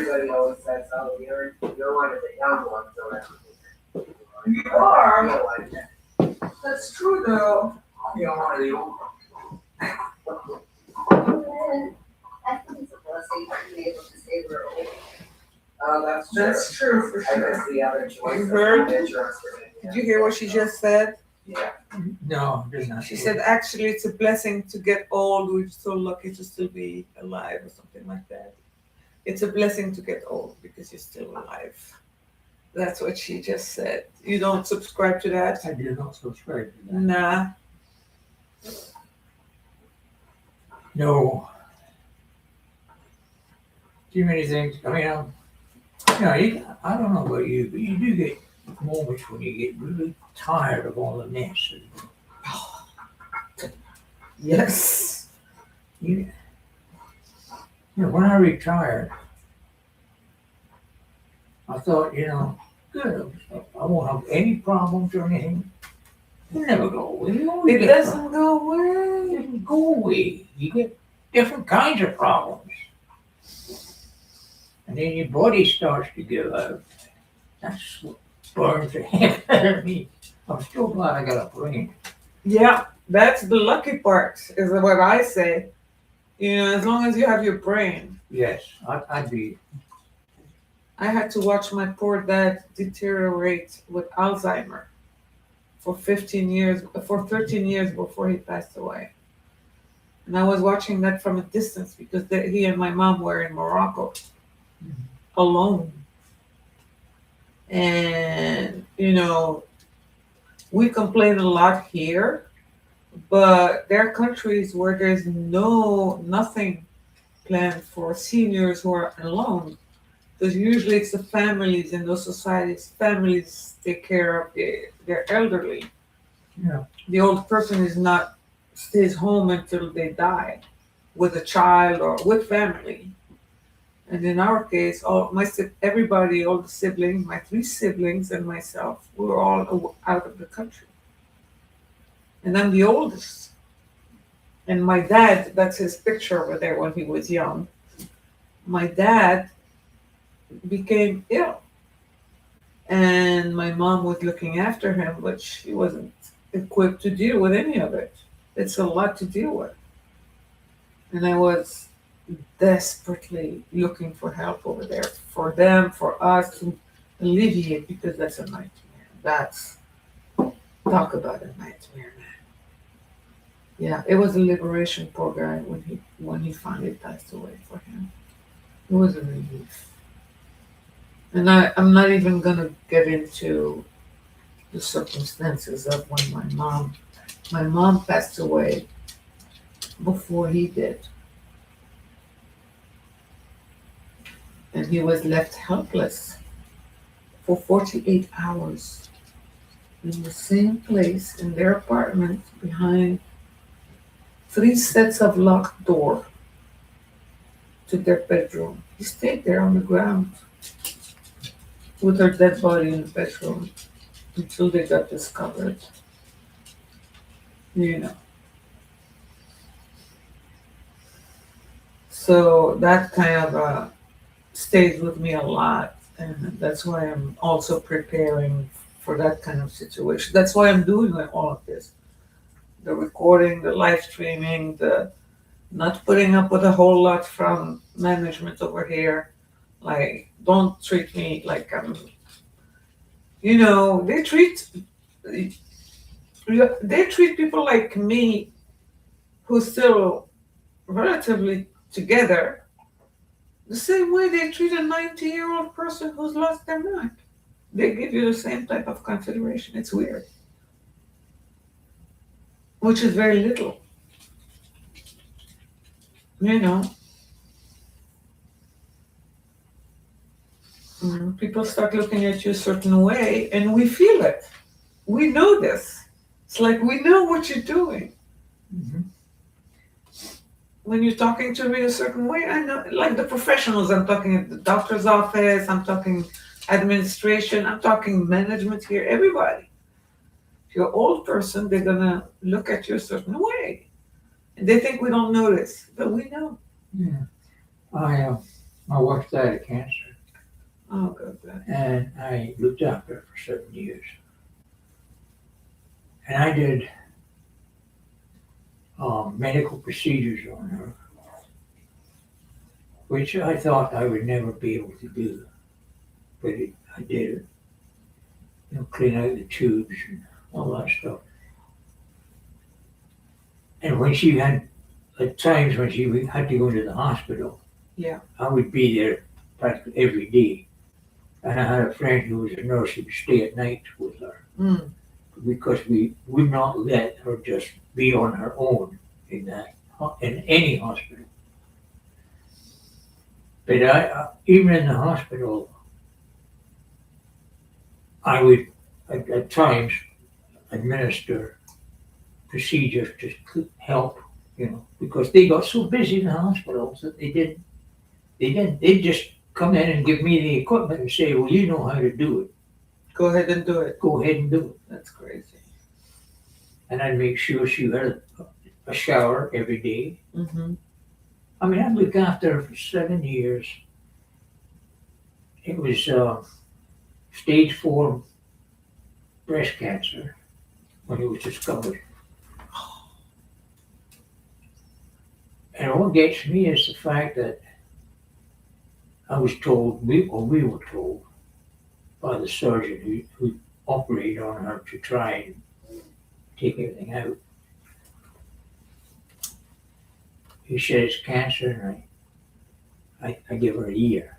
everybody always says, oh, you're one of the young ones around here. You are. I feel like that. That's true, though. You know, one of the old. I think it's a blessing to be able to say we're old. Oh, that's true. That's true for I sure. guess the other choice. You heard? Is insurance for me. Did you hear what she just said? Yeah. No, there's not. She said actually it's a blessing to get old. We're so lucky to still be alive or something like that. It's a blessing to get old because you're still alive. That's what she just said. You don't subscribe to that? I do not subscribe to that. Nah. No. Too many things. I mean, I don't know about you, but you do get moments when you get really tired of all the mess. Yes. You know, when I retired, I thought, good, I won't have any problems or anything. They never go away. You always It get doesn't go problems. It away. doesn't go away. You get different kinds of problems. And then your body starts to give out. That's what burns the heck out of me. I'm still glad I got a brain. Yeah, that's the lucky part, is what I say. As long as you have your brain. Yes, I'd be. I had to watch my poor dad deteriorate with Alzheimer for 13 years before he passed away. And I was watching that from a distance because he and my mom were in Morocco alone. And, we complain a lot here, but there are countries where there's nothing planned for seniors who are alone. Because usually it's the families in those societies, families take care of their elderly. Yeah. The old person stays home until they die with a child or with family. And in our case, all the siblings, my 3 siblings and myself, we were all out of the country. And I'm the oldest. And my dad, that's his picture over there when he was young. My dad became ill. And my mom was looking after him, but she wasn't equipped to deal with any of it. It's a lot to deal with. And I was desperately looking for help over there for them, for us to alleviate, because that's a nightmare. Talk about a nightmare, man. Yeah, it was a liberation, poor guy, when he finally passed away for him. It was a relief. And I'm not even gonna get into the circumstances of when my mom passed away before he did. And he was left helpless for 48 hours in the same place in their apartment behind 3 sets of locked door to their bedroom. He stayed there on the ground with her dead body in the bedroom until they got discovered. So that kind of stays with me a lot, and that's why I'm also preparing for that kind of situation. That's why I'm doing all of this. The recording, the live streaming, the not putting up with a whole lot from management over here. Like, don't treat me like I'm, they treat people like me who's still relatively together the same way they treat a 90-year-old person who's lost their mind. They give you the same type of consideration. It's weird. Which is very little. People start looking at you a certain way, and we feel it. We know this. It's like we know what you're doing. Mm-hmm. When you're talking to me a certain way, I know, like the professionals, I'm talking at the doctor's office, I'm talking administration, I'm talking management here, everybody. If you're an old person, they're gonna look at you a certain way. And they think we don't notice, but we know. Yeah. My wife died of cancer, Oh, God bless. and I looked after her for 7 years. And I did medical procedures on her, which I thought I would never be able to do, but I did it. You know, clean out the tubes and all that stuff. And when she had, at times when she had to go to the hospital, Yeah. I would be there practically every day. And I had a friend who was a nurse who would stay at night with her Mm. because we would not let her just be on her own in any hospital. But even in the hospital, I would at times administer procedures to help, you know, because they got so busy in the hospitals that they'd just come in and give me the equipment and say, well, you know how to do it. Go ahead and do it. Go ahead and do it. That's crazy. And I'd make sure she had a shower every day. Mm-hmm. I mean, I'd look after her for 7 years. It was stage 4 breast cancer when it was discovered. And what gets me is the fact that I was told, we were told by the surgeon who operated on her to try and take everything out. He said it's cancer, and I give her a year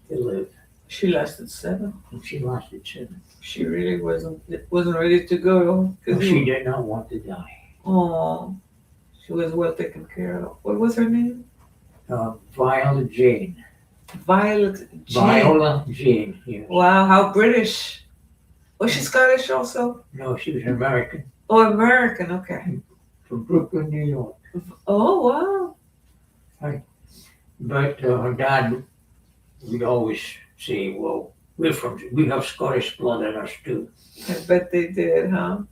to live. She lasted 7. And she lasted 7. She really wasn't ready to go. And she did not want to die. Oh, she was well taken care of. What was her name? Viola Jane. Violet Jane. Viola Jane, yes. Wow, how British. Was she Scottish also? No, she was an American Oh, American. Okay. from Brooklyn, New York. Oh, wow. But her dad would always say, well, we have Scottish blood in us too. I bet they did, huh?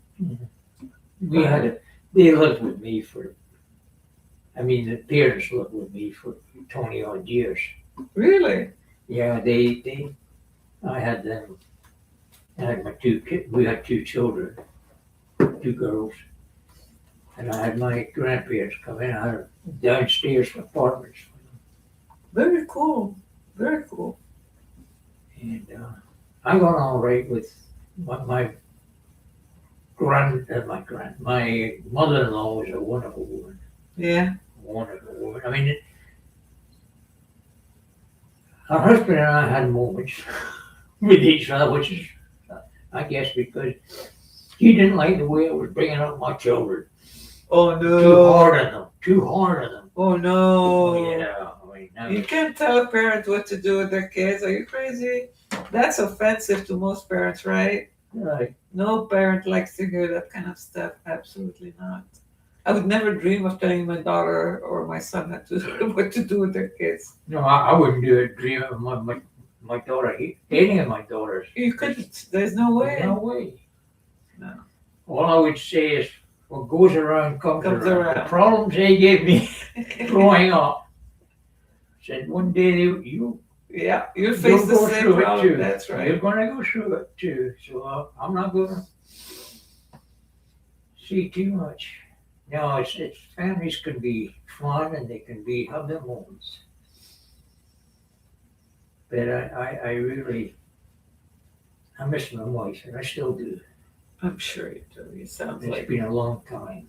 They lived with me the parents lived with me for 20 odd years. Really? Yeah, I had them. I had my 2 kids. We had 2 children, 2 girls. And I had my grandparents come in. I had downstairs apartments. Very cool. Very cool. And I got all right with my mother-in-law was a wonderful woman. Yeah. Wonderful woman. I mean, her husband and I had moments with each other, which is, I guess, because he didn't like the way I was bringing up my children. Oh no. Too hard on them. Oh no. Oh, yeah. I mean, You can't tell a parent what to do with their kids. Are you crazy? That's offensive to most parents, right? right. No parent likes to hear that kind of stuff. Absolutely not. I would never dream of telling my daughter or my son what to do with their kids. No, I wouldn't do it. Dream of my daughter, any of my daughters. You couldn't. There's no way. No way. No. All I would say is, what goes around comes around. The around. problems they gave me growing up, said one day you Yeah, you you'll face the go same through it problem. too. That's right. You're going to go through it too. So I'm not going to see too much. No, it's families can be fun and they can have their moments. But I really miss my wife, and I still do. I'm sure you do. It sounds It's like been a long time.